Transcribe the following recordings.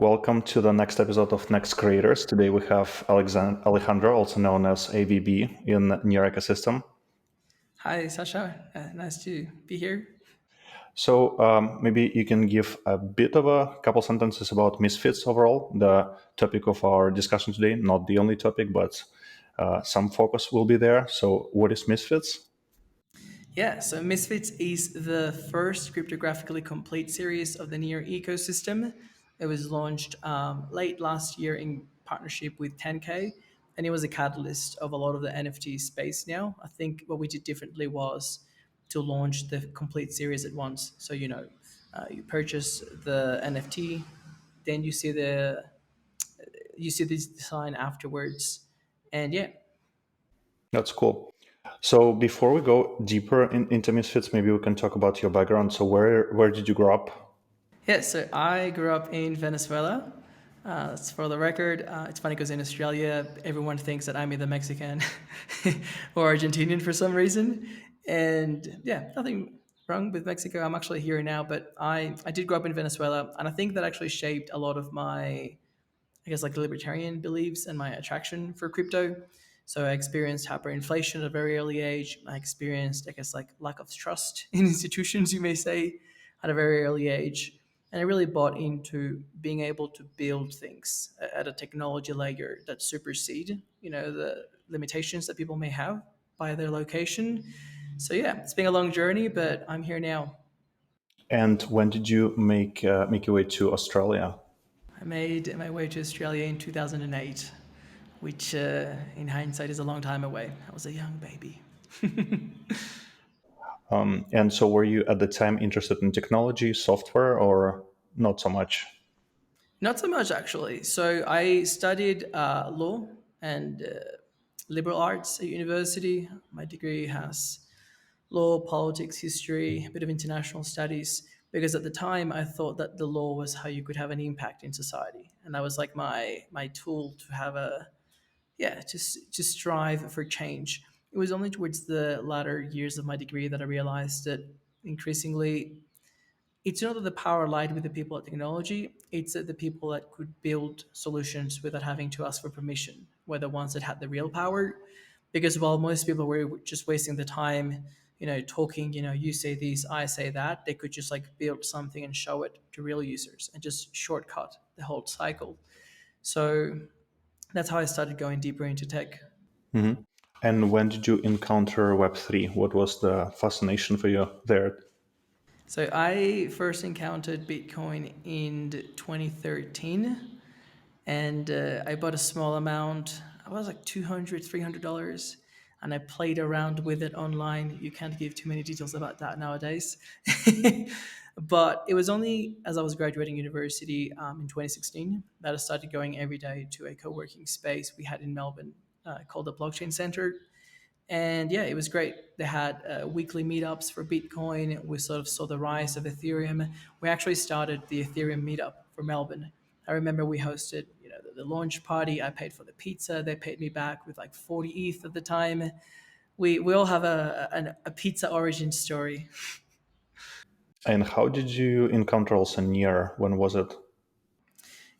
welcome to the next episode of Next Creators. Today we have Alejandro, also known as AVB in NEAR ecosystem. Hi, Sasha. Nice to be here. So maybe you can give a bit of a couple sentences about Misfits overall, the topic of our discussion today. Not the only topic, but some focus will be there. So what is Misfits? Yeah, so Misfits is the first cryptographically complete series of the NEAR ecosystem. It was launched late last year in partnership with 10K, and it was a catalyst of a lot of the NFT space now. I think what we did differently was to launch the complete series at once. So, you purchase the NFT, then you see the design afterwards, and yeah. That's cool. So before we go deeper into Misfits, maybe we can talk about your background. So where did you grow up? Yeah, so I grew up in Venezuela. That's for the record. It's funny because in Australia, everyone thinks that I'm either Mexican or Argentinian for some reason. And yeah, nothing wrong with Mexico. I'm actually here now, but I did grow up in Venezuela. And I think that actually shaped a lot of my, I guess, like libertarian beliefs and my attraction for crypto. So I experienced hyperinflation at a very early age. I experienced, I guess, like lack of trust in institutions, you may say, at a very early age. And I really bought into being able to build things at a technology layer that supersede, the limitations that people may have by their location. So yeah, it's been a long journey, but I'm here now. And when did you make your way to Australia? I made my way to Australia in 2008, which in hindsight is a long time away. I was a young baby. And so were you at the time interested in technology, software, or not so much? Not so much, actually. So I studied law and liberal arts at university. My degree has law, politics, history, a bit of international studies, because at the time I thought that the law was how you could have an impact in society. And that was like my tool to have to strive for change. It was only towards the latter years of my degree that I realized that increasingly it's not that the power lied with the people at technology, it's that the people that could build solutions without having to ask for permission were the ones that had the real power. Because while most people were just wasting the time, talking, you say this, I say that, they could just like build something and show it to real users and just shortcut the whole cycle. So that's how I started going deeper into tech. Hmm. And when did you encounter Web3? What was the fascination for you there? So I first encountered Bitcoin in 2013, and I bought a small amount. I was like $200, $300, and I played around with it online. You can't give too many details about that nowadays. But it was only as I was graduating university in 2016 that I started going every day to a co-working space we had in Melbourne called the Blockchain Center. And yeah, it was great. They had weekly meetups for Bitcoin. We sort of saw the rise of Ethereum. We actually started the Ethereum meetup for Melbourne. I remember we hosted, the launch party. I paid for the pizza. They paid me back with like 40 ETH at the time. We all have a pizza origin story. And how did you encounter also Near? When was it?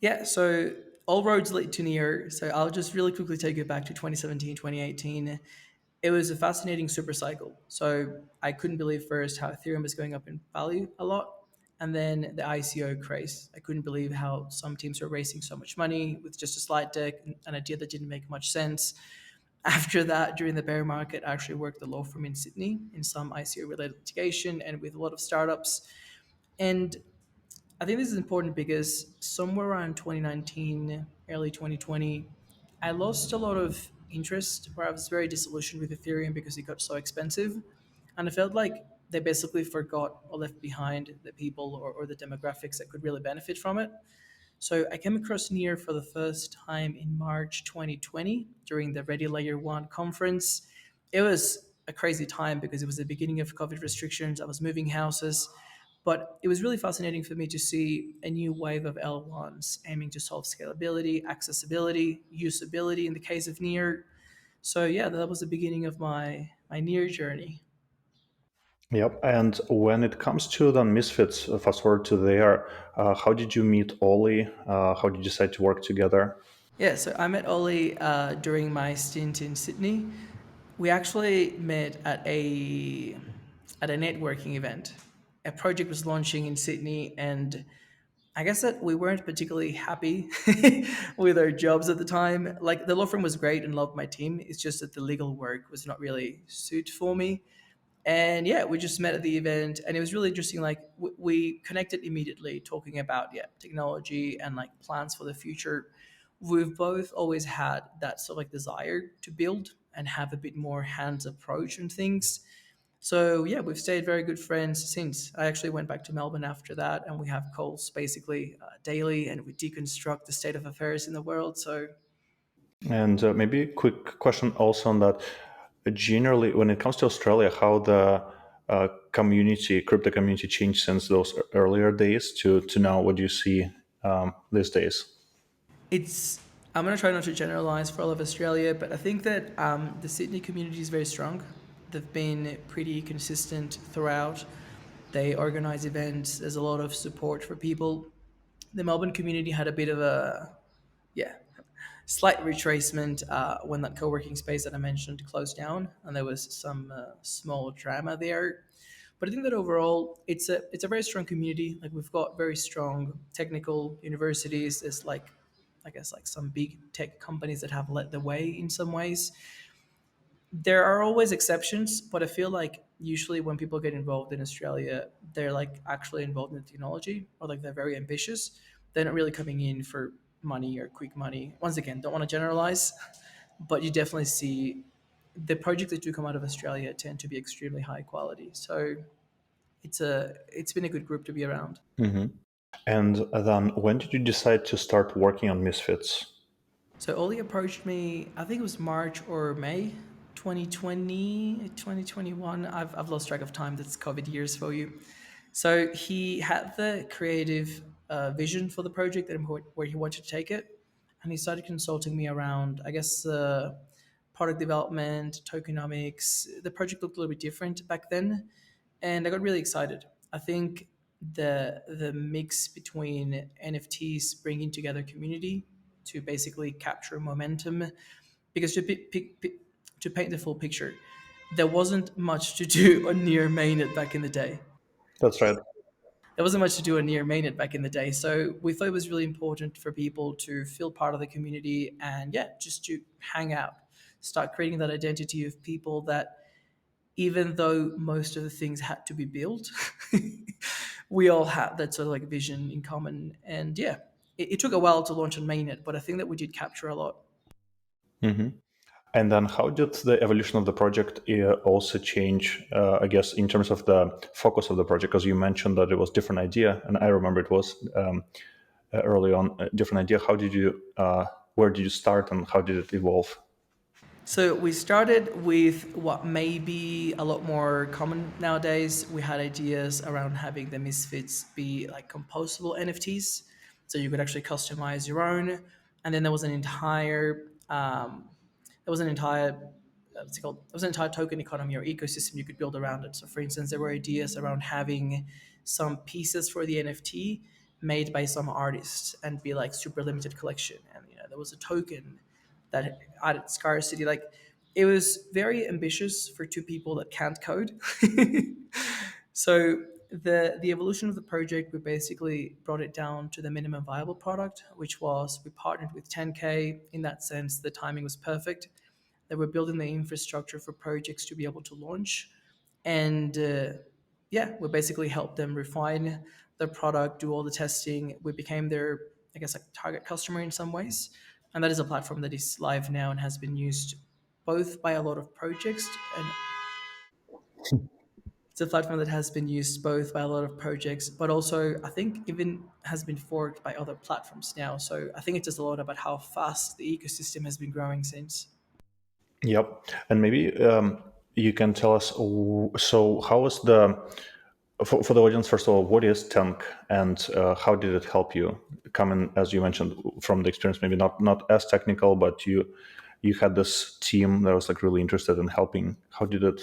Yeah, so all roads lead to NEAR. So I'll just really quickly take it back to 2017, 2018. It was a fascinating super cycle. So I couldn't believe first how Ethereum was going up in value a lot. And then the ICO craze. I couldn't believe how some teams were raising so much money with just a slide deck, an idea that didn't make much sense. After that, during the bear market, I actually worked the law firm in Sydney in some ICO related litigation and with a lot of startups. And I think this is important because somewhere around 2019, early 2020, I lost a lot of interest where I was very disillusioned with Ethereum because it got so expensive. And I felt like they basically forgot or left behind the people or the demographics that could really benefit from it. So I came across NEAR for the first time in March 2020 during the Ready Layer 1 conference. It was a crazy time because it was the beginning of COVID restrictions. I was moving houses. But it was really fascinating for me to see a new wave of L1s aiming to solve scalability, accessibility, usability in the case of NEAR. So yeah, that was the beginning of my NEAR journey. Yep. And when it comes to the Misfits, fast forward to there, how did you meet Ollie? How did you decide to work together? Yeah, so I met Ollie during my stint in Sydney. We actually met at a networking event. A project was launching in Sydney, and I guess that we weren't particularly happy with our jobs at the time. Like the law firm was great and loved my team. It's just that the legal work was not really suit for me. And yeah, we just met at the event, and it was really interesting. Like we connected immediately, talking about technology and like plans for the future. We've both always had that sort of like desire to build and have a bit more hands approach and things. So yeah, we've stayed very good friends since. I actually went back to Melbourne after that, and we have calls basically daily, and we deconstruct the state of affairs in the world. So And maybe a quick question also on that. Generally, when it comes to Australia, how the crypto community changed since those earlier days to now? What do you see these days? it's I'm going to try not to generalize for all of Australia, but I think that the Sydney community is very strong. They've been pretty consistent throughout. They organize events. There's a lot of support for people. The Melbourne community had a bit of a yeah slight retracement when that co-working space that I mentioned closed down, and there was some small drama there. But I think that overall, it's a very strong community. Like we've got very strong technical universities. There's like, I guess, like some big tech companies that have led the way in some ways. There are always exceptions, but I feel like usually when people get involved in Australia, they're like actually involved in the technology, or like they're very ambitious. They're not really coming in for money or quick money. Once again, don't want to generalize, but you definitely see the projects that do come out of Australia tend to be extremely high quality. So it's been a good group to be around. Hmm. And then when did you decide to start working on Misfits? So Oli approached me, I think it was March or May 2020, 2021. I've lost track of time. That's COVID years for you. So he had the creative vision for the project that where he wanted to take it. And he started consulting me around, I guess, product development, tokenomics. The project looked a little bit different back then. And I got really excited. I think the mix between NFTs bringing together community to basically capture momentum, because to paint the full picture, there wasn't much to do on near mainnet back in the day. That's right. There wasn't much to do on near mainnet back in the day, so we thought it was really important for people to feel part of the community and just to hang out, start creating that identity of people that even though most of the things had to be built, we all had that sort of like vision in common. And it took a while to launch on mainnet, but I think that we did capture a lot. Hmm. And then how did the evolution of the project also change, I guess, in terms of the focus of the project? Because you mentioned that it was different idea, and I remember it was early on a different idea. How did you, where did you start, and how did it evolve? So we started with what may be a lot more common nowadays. We had ideas around having the Misfits be like composable NFTs, so you could actually customize your own. And then there was an entire what's it called? There was an entire token economy or ecosystem you could build around it. So, for instance, there were ideas around having some pieces for the NFT made by some artists and be like super limited collection. And there was a token that added scarcity. Like it was very ambitious for two people that can't code. So the evolution of the project, we basically brought it down to the minimum viable product, which was we partnered with 10K. In that sense, the timing was perfect. They were building the infrastructure for projects to be able to launch, and we basically helped them refine the product, do all the testing. We became their, I guess, like target customer in some ways, and that is a platform that is live now and has been used both by a lot of projects and it's a platform that has been used both by a lot of projects, but also I think even has been forked by other platforms now. So I think it says a lot about how fast the ecosystem has been growing since. Yep. And maybe you can tell us, so how was the, for the audience, first of all, what is Tank, and how did it help you? Coming, as you mentioned, from the experience, maybe not as technical, but you had this team that was like really interested in helping. How did it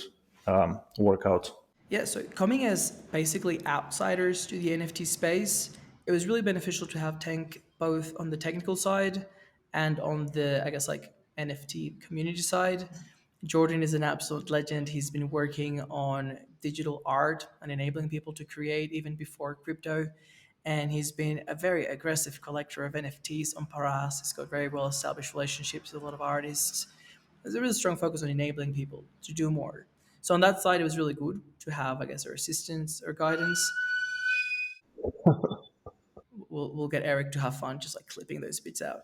work out? Yeah, so coming as basically outsiders to the NFT space, it was really beneficial to have Tank both on the technical side and on the, I guess, like NFT community side. Jordan is an absolute legend. He's been working on digital art and enabling people to create even before crypto. And he's been a very aggressive collector of NFTs on Paras. He's got very well established relationships with a lot of artists. There's a really strong focus on enabling people to do more. So on that side, it was really good to have, I guess, our assistance or guidance. We'll get Eric to have fun just like clipping those bits out.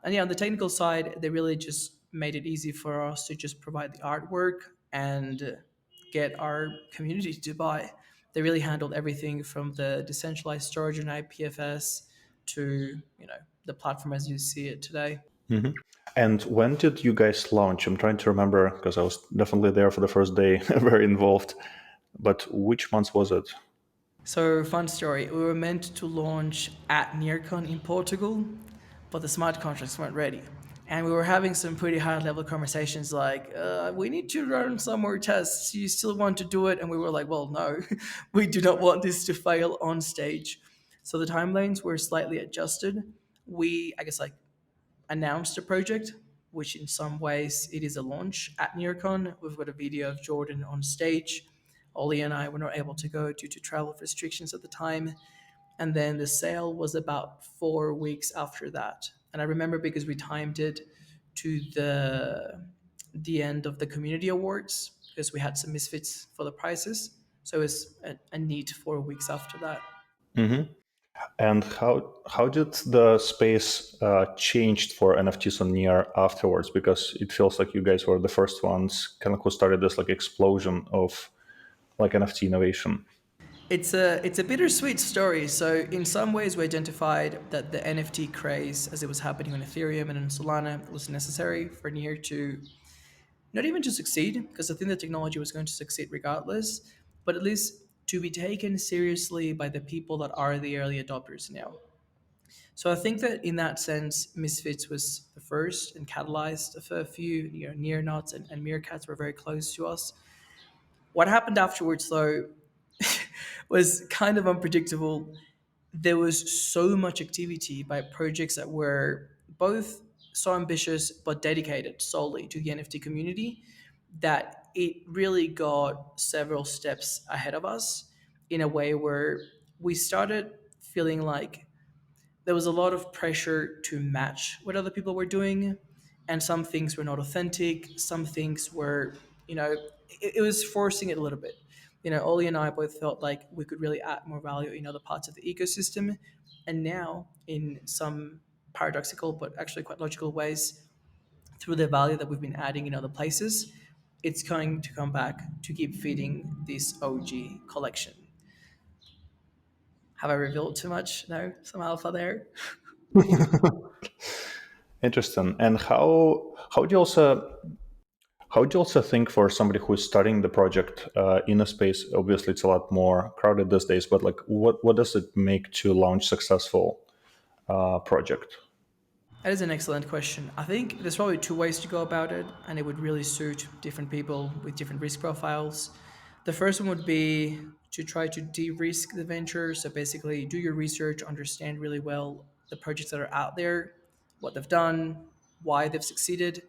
And yeah, on the technical side, they really just made it easy for us to just provide the artwork and get our community to buy. They really handled everything from the decentralized storage and IPFS to the platform as you see it today. Hmm. And when did you guys launch? I'm trying to remember because I was definitely there for the first day, very involved. But which month was it? So, fun story. We were meant to launch at NearCon in Portugal, but the smart contracts weren't ready. And we were having some pretty high level conversations like, we need to run some more tests. You still want to do it? And we were like, well, no, we do not want this to fail on stage. So the timelines were slightly adjusted. We, I guess, like announced the project, which in some ways it is a launch at NearCon. We've got a video of Jordan on stage. Ollie and I were not able to go due to travel restrictions at the time. And then the sale was about 4 weeks after that. And I remember because we timed it to the end of the community awards because we had some misfits for the prizes. So it was a neat 4 weeks after that. Hmm. And how did the space changed for NFTs on Near afterwards? Because it feels like you guys were the first ones, kind of who started this like explosion of like NFT innovation. It's a bittersweet story. So in some ways, we identified that the NFT craze, as it was happening on Ethereum and on Solana, was necessary for Near to not even to succeed, because I think the technology was going to succeed regardless, but at least to be taken seriously by the people that are the early adopters now. So I think that in that sense, Misfits was the first and catalyzed a few, Near Knots and Meerkats were very close to us. What happened afterwards, though, was kind of unpredictable. There was so much activity by projects that were both so ambitious but dedicated solely to the NFT community that it really got several steps ahead of us in a way where we started feeling like there was a lot of pressure to match what other people were doing, and some things were not authentic, some things were, it was forcing it a little bit. Oli and I both felt like we could really add more value in other parts of the ecosystem, and now in some paradoxical but actually quite logical ways, through the value that we've been adding in other places, it's going to come back to keep feeding this OG collection. Have I revealed too much? No, some alpha there. Interesting. And how do you also think for somebody who is starting the project in a space? Obviously, it's a lot more crowded these days. But like, what does it make to launch successful project? That is an excellent question. I think there's probably two ways to go about it, and it would really suit different people with different risk profiles. The first one would be to try to de risk the venture. So basically, do your research, understand really well the projects that are out there, what they've done, why they've succeeded,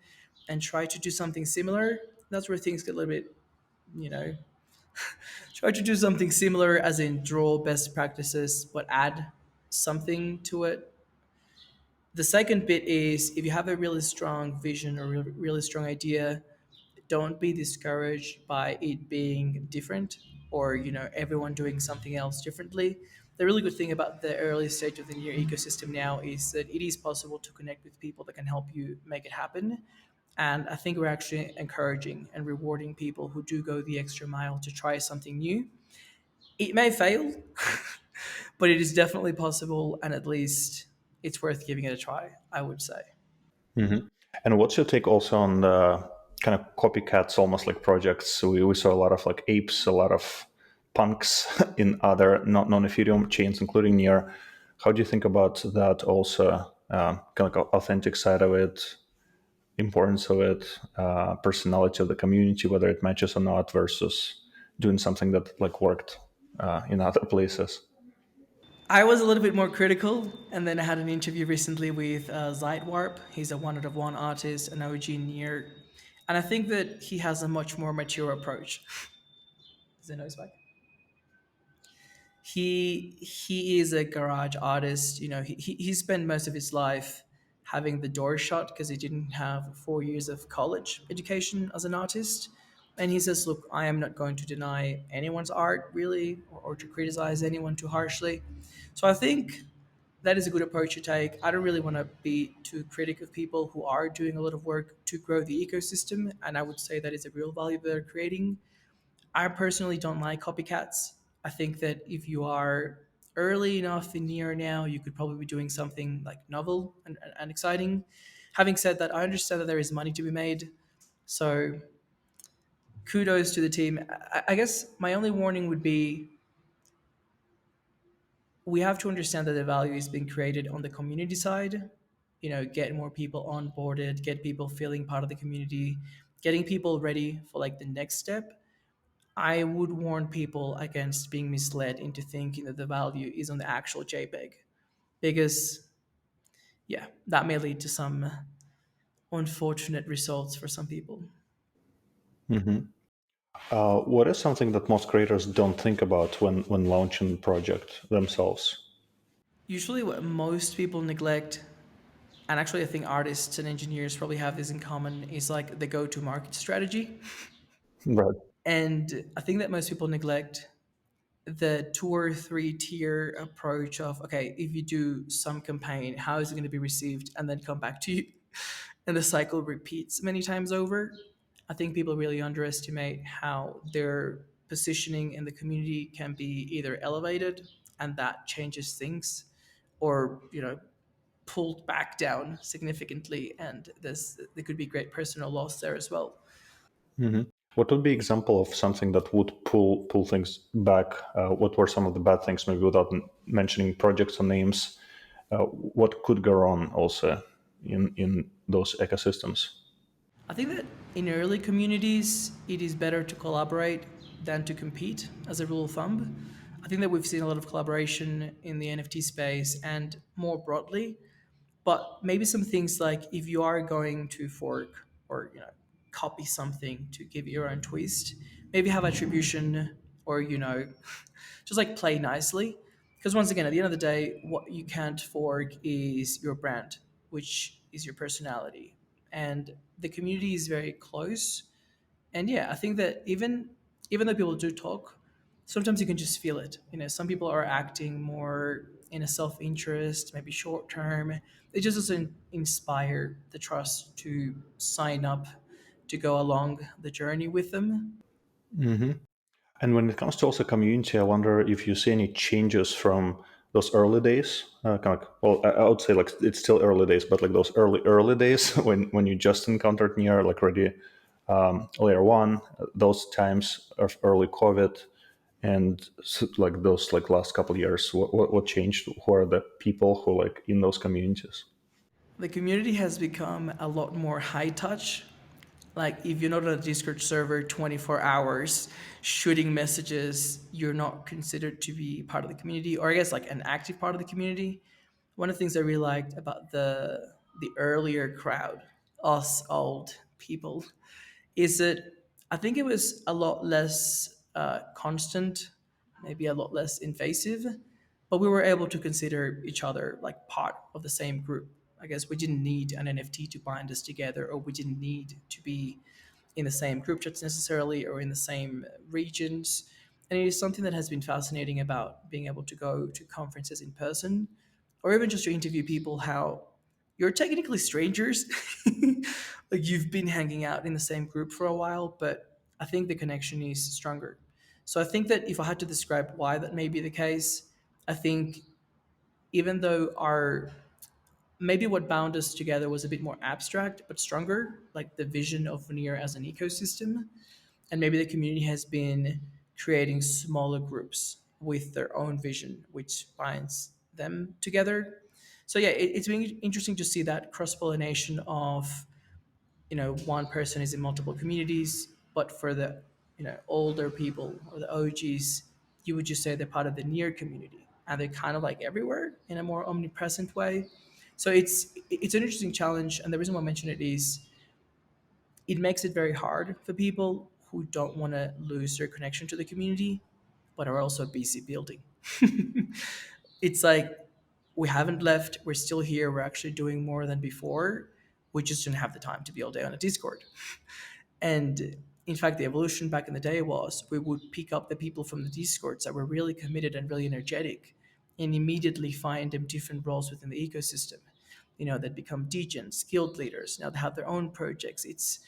and try to do something similar. That's where things get a little bit, you know, try to do something similar, as in draw best practices, but add something to it. The second bit is if you have a really strong vision or really strong idea, don't be discouraged by it being different or everyone doing something else differently. The really good thing about the early stage of the near ecosystem now is that it is possible to connect with people that can help you make it happen. And I think we're actually encouraging and rewarding people who do go the extra mile to try something new. It may fail, but it is definitely possible, and at least it's worth giving it a try, I would say. Hmm. And what's your take also on the kind of copycats, almost like projects? We saw a lot of like apes, a lot of punks in other non-Ethereum chains, including Near. How do you think about that also? Kind of like authentic side of it, importance of it, personality of the community, whether it matches or not, versus doing something that like worked in other places. I was a little bit more critical, and then I had an interview recently with Zeitwarp. He's a one out of one artist, an OG near, and I think that he has a much more mature approach. Is there noise back? He is a garage artist. You know, he spent most of his life having the door shut because he didn't have 4 years of college education as an artist. And he says, "Look, I am not going to deny anyone's art, really, or to criticize anyone too harshly." So I think that is a good approach to take. I don't really want to be too critic of people who are doing a lot of work to grow the ecosystem, and I would say that is a real value they're creating. I personally don't like copycats. I think that if you are early enough in year now, you could probably be doing something like novel and exciting. Having said that, I understand that there is money to be made. So kudos to the team. I guess my only warning would be we have to understand that the value is being created on the community side. You know, get more people onboarded, get people feeling part of the community, getting people ready for like the next step. I would warn people against being misled into thinking that the value is on the actual JPEG because, yeah, that may lead to some unfortunate results for some people. Mhm. What is something that most creators don't think about when launching the project themselves? Usually, what most people neglect, and actually, I think artists and engineers probably have this in common, is like the go to market strategy. Right. And I think that most people neglect the two or three tier approach of okay, if you do some campaign, how is it going to be received, and then come back to you, and the cycle repeats many times over. I think people really underestimate how their positioning in the community can be either elevated, and that changes things, or pulled back down significantly, and there could be great personal loss there as well. Hmm. What would be example of something that would pull things back? What were some of the bad things, maybe without mentioning projects or names? What could go wrong also in those ecosystems? I think that in early communities, it is better to collaborate than to compete as a rule of thumb. I think that we've seen a lot of collaboration in the NFT space and more broadly, but maybe some things like if you are going to fork or copy something to give your own twist, maybe have attribution or just like play nicely. Because once again, at the end of the day, what you can't fork is your brand, which is your personality. And the community is very close. And yeah, I think that even though people do talk, sometimes you can just feel it. Some people are acting more in a self-interest, maybe short term. It just doesn't inspire the trust to sign up to go along the journey with them. Hmm. And when it comes to also community, I wonder if you see any changes from those early days. Kind of like, well, I would say like it's still early days, but like those early days when you just encountered near like already layer one, those times of early COVID, and like those like last couple of years. What changed? Who are the people who like in those communities? The community has become a lot more high touch. Like if you're not on a Discord server 24 hours shooting messages, you're not considered to be part of the community, or I guess like an active part of the community. One of the things I really liked about the earlier crowd, us old people, is that I think it was a lot less constant, maybe a lot less invasive, but we were able to consider each other like part of the same group. I guess we didn't need an NFT to bind us together, or we didn't need to be in the same group chats necessarily or in the same regions. And it is something that has been fascinating about being able to go to conferences in person or even just to interview people how you're technically strangers. Like you've been hanging out in the same group for a while, but I think the connection is stronger. So I think that if I had to describe why that may be the case, I think even though our maybe what bound us together was a bit more abstract but stronger, like the vision of Near as an ecosystem, and maybe the community has been creating smaller groups with their own vision, which binds them together. So yeah, it's been interesting to see that cross pollination of one person is in multiple communities, but for the older people or the OGs, you would just say they're part of the near community, and they're kind of like everywhere in a more omnipresent way. So it's an interesting challenge, and the reason why I mention it is it makes it very hard for people who don't want to lose their connection to the community, but are also busy building. It's like we haven't left, we're still here, we're actually doing more than before. We just didn't have the time to be all day on a Discord. And in fact, the evolution back in the day was we would pick up the people from the Discords that were really committed and really energetic and immediately find them different roles within the ecosystem. They'd become degens, guild leaders. Now they have their own projects. It's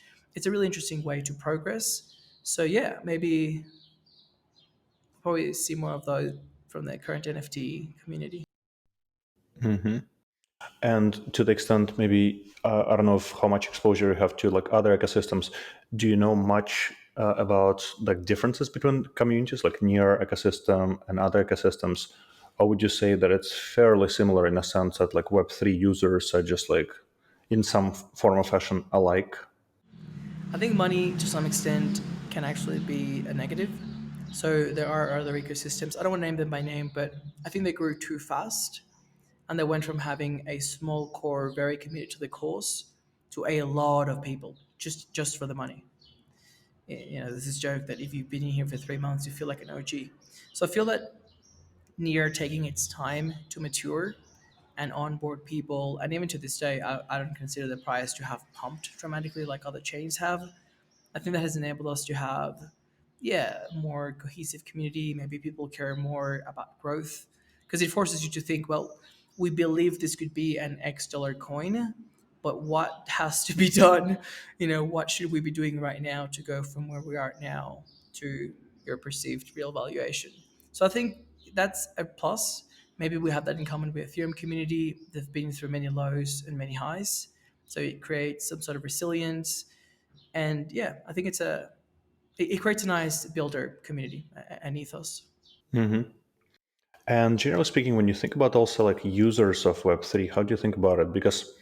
a really interesting way to progress. So yeah, maybe probably see more of those from the current NFT community. And to the extent, maybe I don't know how much exposure you have to like other ecosystems. Do you know much about like differences between communities, like near ecosystem and other ecosystems, or would you say that it's fairly similar in a sense that like Web3 users are just like in some form or fashion alike? I think money to some extent can actually be a negative. So there are other ecosystems. I don't want to name them by name, but I think they grew too fast, and they went from having a small core very committed to the cause to a lot of people just for the money. There's this joke that if you've been in here for 3 months, you feel like an OG. So I feel that near taking its time to mature and onboard people, and even to this day, I don't consider the price to have pumped dramatically like other chains have. I think that has enabled us to have, yeah, more cohesive community. Maybe people care more about growth because it forces you to think, well, we believe this could be an X dollar coin, but what has to be done? What should we be doing right now to go from where we are now to your perceived real valuation? So I think that's a plus. Maybe we have that in common with Ethereum community. They've been through many lows and many highs. So it creates some sort of resilience, and yeah, I think it creates a nice builder community and ethos. Hmm. And generally speaking, when you think about also like users of Web3, how do you think about it? Because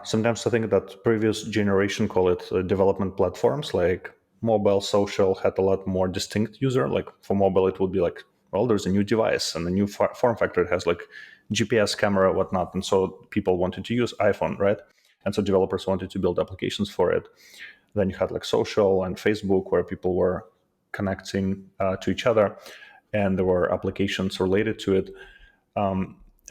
sometimes I think that previous generation, call it development platforms like mobile, social, had a lot more distinct user. Like for mobile, it would be like, well, there's a new device and a new form factor. It has like GPS camera, whatnot, and so people wanted to use iPhone, right? And so developers wanted to build applications for it. Then you had like social and Facebook, where people were connecting to each other, and there were applications related to it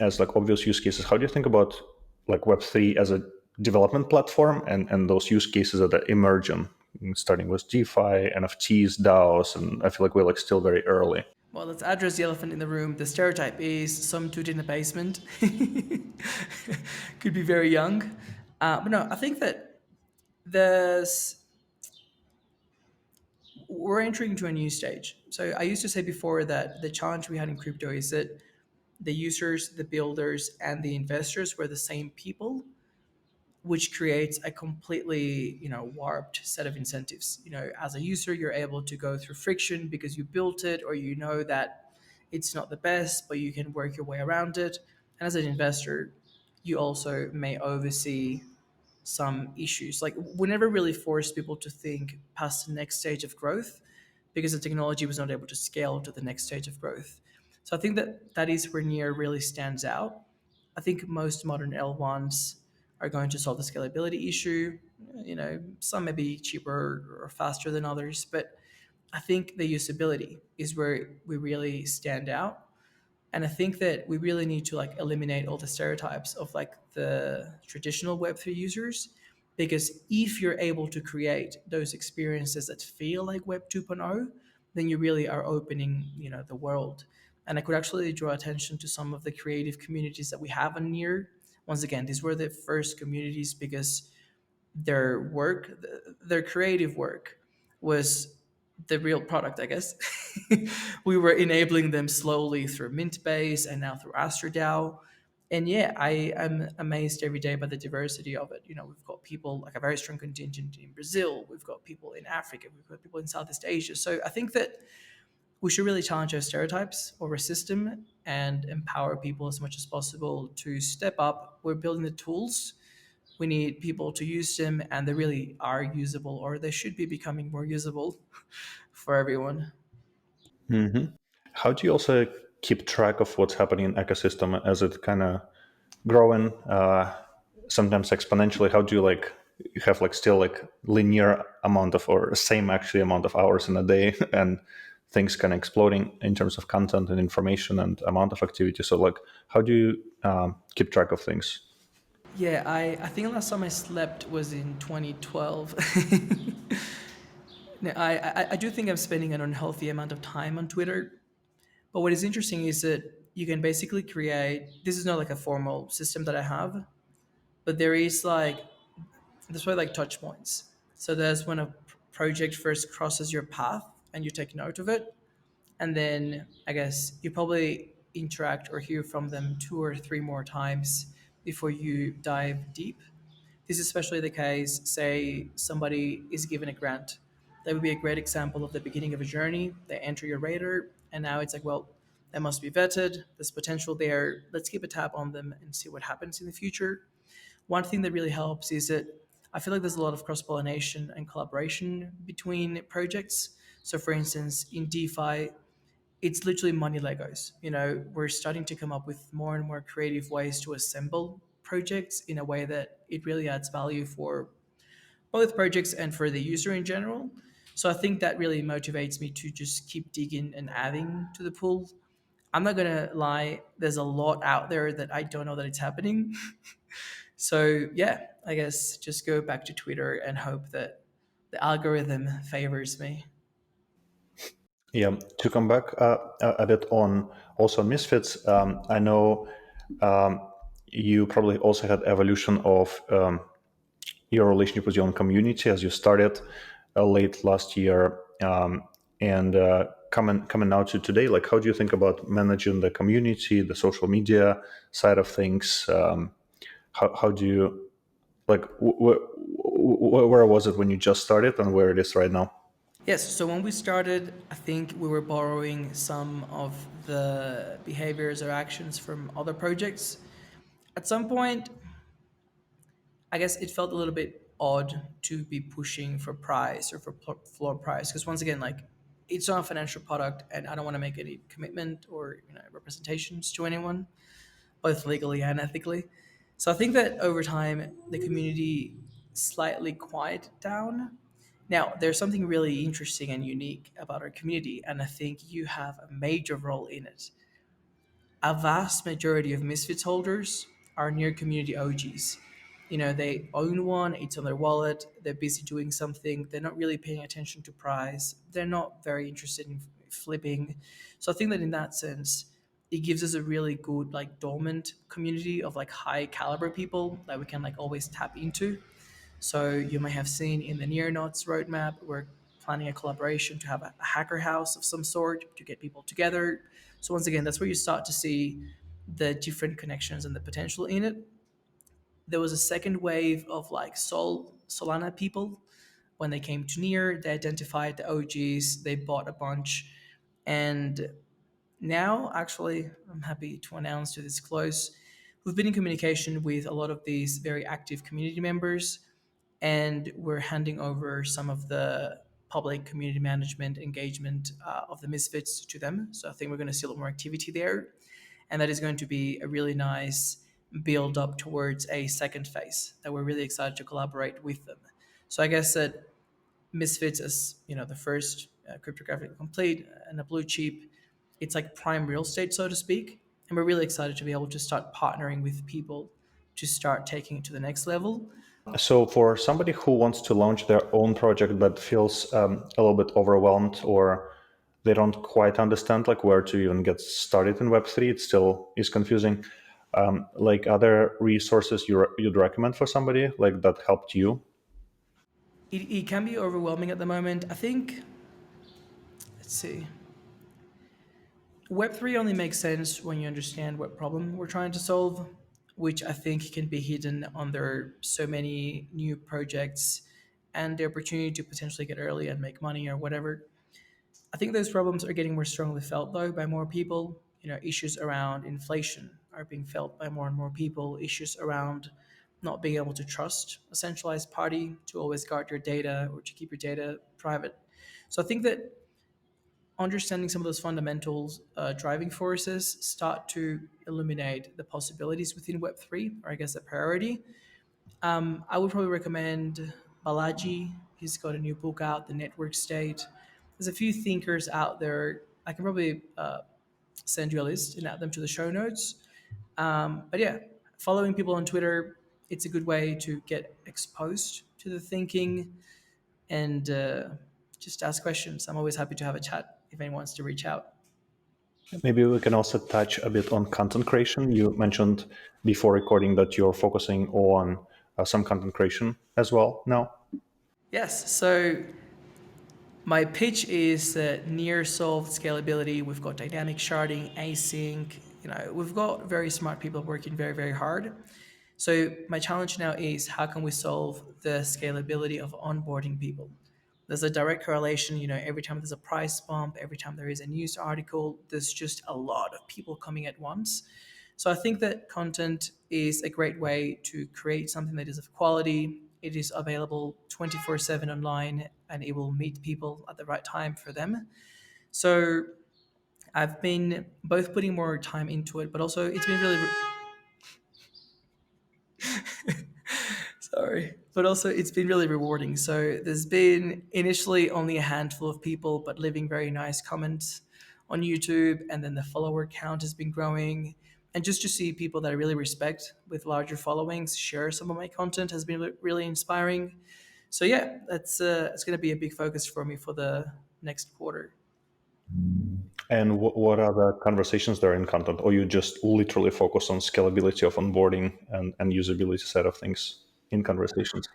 as like obvious use cases. How do you think about like Web3 as a development platform and those use cases that are emerging, starting with DeFi, NFTs, DAOs, and I feel like we're like still very early. Well, let's address the elephant in the room. The stereotype is some dude in the basement. Could be very young. But no, I think that there's we're entering into a new stage. So I used to say before that the challenge we had in crypto is that the users, the builders, and the investors were the same people, which creates a completely warped set of incentives. As a user, you're able to go through friction because you built it, or that it's not the best, but you can work your way around it. And as an investor, you also may oversee some issues. Like we never really forced people to think past the next stage of growth because the technology was not able to scale to the next stage of growth. So I think that is where Near really stands out. I think most modern L1s are going to solve the scalability issue. Some may be cheaper or faster than others, but I think the usability is where we really stand out. And I think that we really need to like eliminate all the stereotypes of like the traditional Web3 users, because if you're able to create those experiences that feel like Web 2.0, then you really are opening the world. And I could actually draw attention to some of the creative communities that we have on Near. Once again, these were the first communities because their work, their creative work, was the real product, I guess. We were enabling them slowly through Mintbase and now through AstroDAO. And yeah, I am amazed every day by the diversity of it. We've got people like a very strong contingent in Brazil. We've got people in Africa. We've got people in Southeast Asia. So I think that we should really challenge our stereotypes or resist them and empower people as much as possible to step up. We're building the tools, We need people to use them, and they really are usable, or they should be becoming more usable for everyone. Hmm. How do you also keep track of what's happening in ecosystem as it kind of growing, sometimes exponentially? How do you like you have like still like linear amount of or same actually amount of hours in a day and things kind of exploding in terms of content and information and amount of activity? So like how do you keep track of things? Yeah, I think last time I slept was in 2012. Now, I do think I'm spending an unhealthy amount of time on Twitter. But what is interesting is that you can basically create, this is not like a formal system that I have, but there is like, there's probably like touch points. So there's when a project first crosses your path and you take note of it. And then I guess you probably interact or hear from them two or three more times before you dive deep. This is especially the case, say somebody is given a grant. That would be a great example of the beginning of a journey. They enter your radar, and now it's like, well, they must be vetted. There's potential there. Let's keep a tab on them and see what happens in the future. One thing that really helps is that I feel like there's a lot of cross pollination and collaboration between projects. So, for instance, in DeFi, it's literally money Legos. We're starting to come up with more and more creative ways to assemble projects in a way that it really adds value for both projects and for the user in general. So I think that really motivates me to just keep digging and adding to the pool. I'm not gonna lie, there's a lot out there that I don't know that it's happening. So yeah, I guess just go back to Twitter and hope that the algorithm favors me. Yeah, to come back a bit on also Misfits, I know you probably also had evolution of your relationship with your own community as you started late last year, and coming now to today. Like, how do you think about managing the community, the social media side of things? How do you like? Where was it when you just started, and where it is right now? Yes, so when we started, I think we were borrowing some of the behaviors or actions from other projects. At some point, I guess it felt a little bit odd to be pushing for price or for floor price because once again, like it's not a financial product, and I don't want to make any commitment or representations to anyone, both legally and ethically. So I think that over time the community slightly quieted down. Now there's something really interesting and unique about our community, and I think you have a major role in it. A vast majority of Misfits holders are near community OGs. They own one, it's on their wallet, they're busy doing something, they're not really paying attention to price, they're not very interested in flipping. So I think that in that sense, it gives us a really good like dormant community of like high caliber people that we can like always tap into. So you may have seen in the Near Notes roadmap, we're planning a collaboration to have a hacker house of some sort to get people together. So once again, that's where you start to see the different connections and the potential in it. There was a second wave of like Solana people when they came to Near. They identified the OGs, they bought a bunch, and now actually I'm happy to announce to disclose we've been in communication with a lot of these very active community members, and we're handing over some of the public community management engagement of the Misfits to them. So I think we're going to see a lot more activity there, and that is going to be a really nice build up towards a second phase that we're really excited to collaborate with them. So I guess that Misfits as the first cryptographically complete and a blue chip, it's like prime real estate, so to speak, and we're really excited to be able to start partnering with people to start taking it to the next level. So, for somebody who wants to launch their own project but feels a little bit overwhelmed, or they don't quite understand like where to even get started in Web3, it still is confusing. Like other resources you'd recommend for somebody like that helped you? It can be overwhelming at the moment. I think, let's see, Web3 only makes sense when you understand what problem we're trying to solve, which I think can be hidden under so many new projects and the opportunity to potentially get early and make money or whatever. I think those problems are getting more strongly felt though by more people. Issues around inflation are being felt by more and more people. Issues around not being able to trust a centralized party to always guard your data or to keep your data private. So I think that understanding some of those fundamentals driving forces start to illuminate the possibilities within Web3, or I guess the priority. I would probably recommend Balaji. He's got a new book out, The Network State. There's a few thinkers out there. I can probably send you a list and add them to the show notes. But yeah, following people on Twitter, it's a good way to get exposed to the thinking and just ask questions. I'm always happy to have a chat if anyone wants to reach out. Maybe we can also touch a bit on content creation. You mentioned before recording that you're focusing on some content creation as well now. Yes, so my pitch is that near solved scalability. We've got dynamic sharding, async. We've got very smart people working very, very hard. So my challenge now is how can we solve the scalability of onboarding people? There's a direct correlation, every time there's a price bump, every time there is a news article, there's just a lot of people coming at once. So I think that content is a great way to create something that is of quality. It is available 24/7 online and it will meet people at the right time for them. So I've been both putting more time into it, but also it's been really sorry, but also it's been really rewarding. So there's been initially only a handful of people, but leaving very nice comments on YouTube, and then the follower count has been growing. And just to see people that I really respect with larger followings share some of my content has been really inspiring. So yeah, that's it's going to be a big focus for me for the next quarter. And what are the conversations there in content? Or you just literally focus on scalability of onboarding and usability side of things in conversations?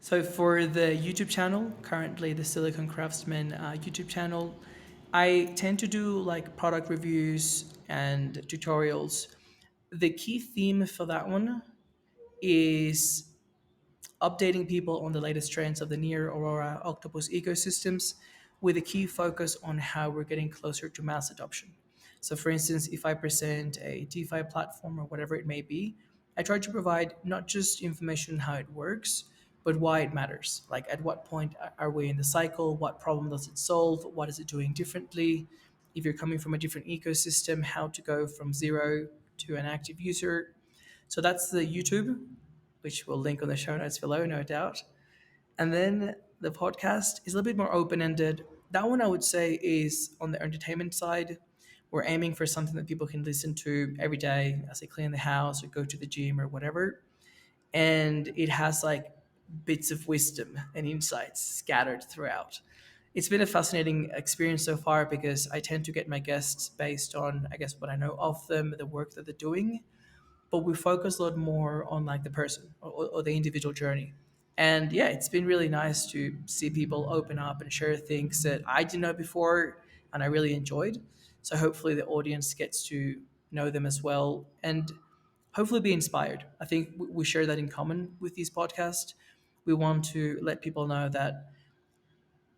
So for the YouTube channel, currently the Silicon Craftsman YouTube channel, I tend to do like product reviews and tutorials. The key theme for that one is updating people on the latest trends of the Near Aurora Octopus ecosystems with a key focus on how we're getting closer to mass adoption. So, for instance, if I present a DeFi platform or whatever it may be, I try to provide not just information on how it works, but why it matters. Like, at what point are we in the cycle? What problem does it solve? What is it doing differently? If you're coming from a different ecosystem, how to go from zero to an active user. So that's the YouTube, which we'll link on the show notes below, no doubt. And then the podcast is a little bit more open ended. That one I would say is on the entertainment side. We're aiming for something that people can listen to every day as they clean the house or go to the gym or whatever. And it has like bits of wisdom and insights scattered throughout. It's been a fascinating experience so far because I tend to get my guests based on, I guess, what I know of them, the work that they're doing, but we focus a lot more on like the person or the individual journey. And yeah, it's been really nice to see people open up and share things that I didn't know before and I really enjoyed. So hopefully the audience gets to know them as well and hopefully be inspired. I think we share that in common with these podcasts. We want to let people know that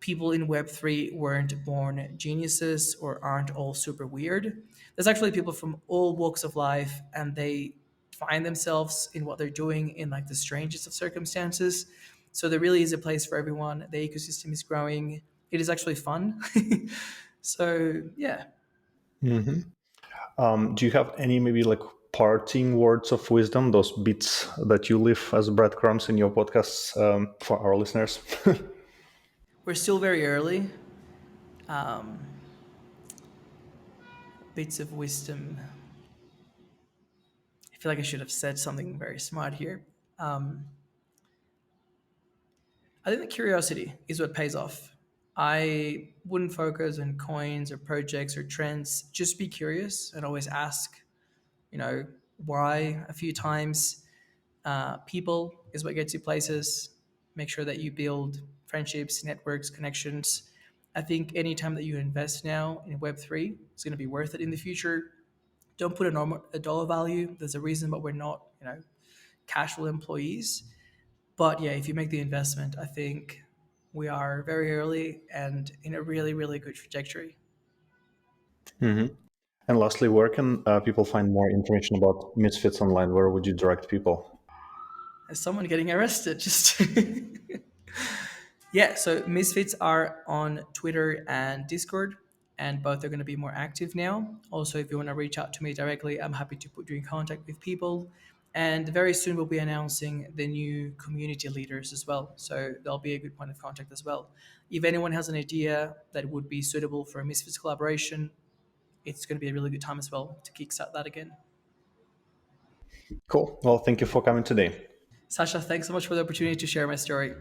people in Web3 weren't born geniuses or aren't all super weird. There's actually people from all walks of life, and they find themselves in what they're doing in like the strangest of circumstances. So there really is a place for everyone. The ecosystem is growing. It is actually fun. So yeah, Do you have any maybe like parting words of wisdom, those bits that you leave as breadcrumbs in your podcasts for our listeners? we're still very early. Bits of wisdom. I feel like I should have said something very smart here. I think the curiosity is what pays off. I wouldn't focus on coins or projects or trends. Just be curious and always ask, you know, why a few times. People is what gets you places. Make sure that you build friendships, networks, connections. I think anytime that you invest now in Web3, it's going to be worth it in the future. Don't put a dollar value. There's a reason, but we're not, casual employees. But yeah, if you make the investment, I think we are very early and in a really, really good trajectory. Mhm. And lastly, where can people find more information about Misfits online? Where would you direct people? As someone getting arrested, just yeah. So Misfits are on Twitter and Discord, and both are going to be more active now. Also, if you want to reach out to me directly, I'm happy to put you in contact with people. And very soon we'll be announcing the new community leaders as well. So they'll be a good point of contact as well. If anyone has an idea that would be suitable for a Misfits collaboration, it's going to be a really good time as well to kickstart that again. Cool. Well, thank you for coming today. Sasha, thanks so much for the opportunity to share my story.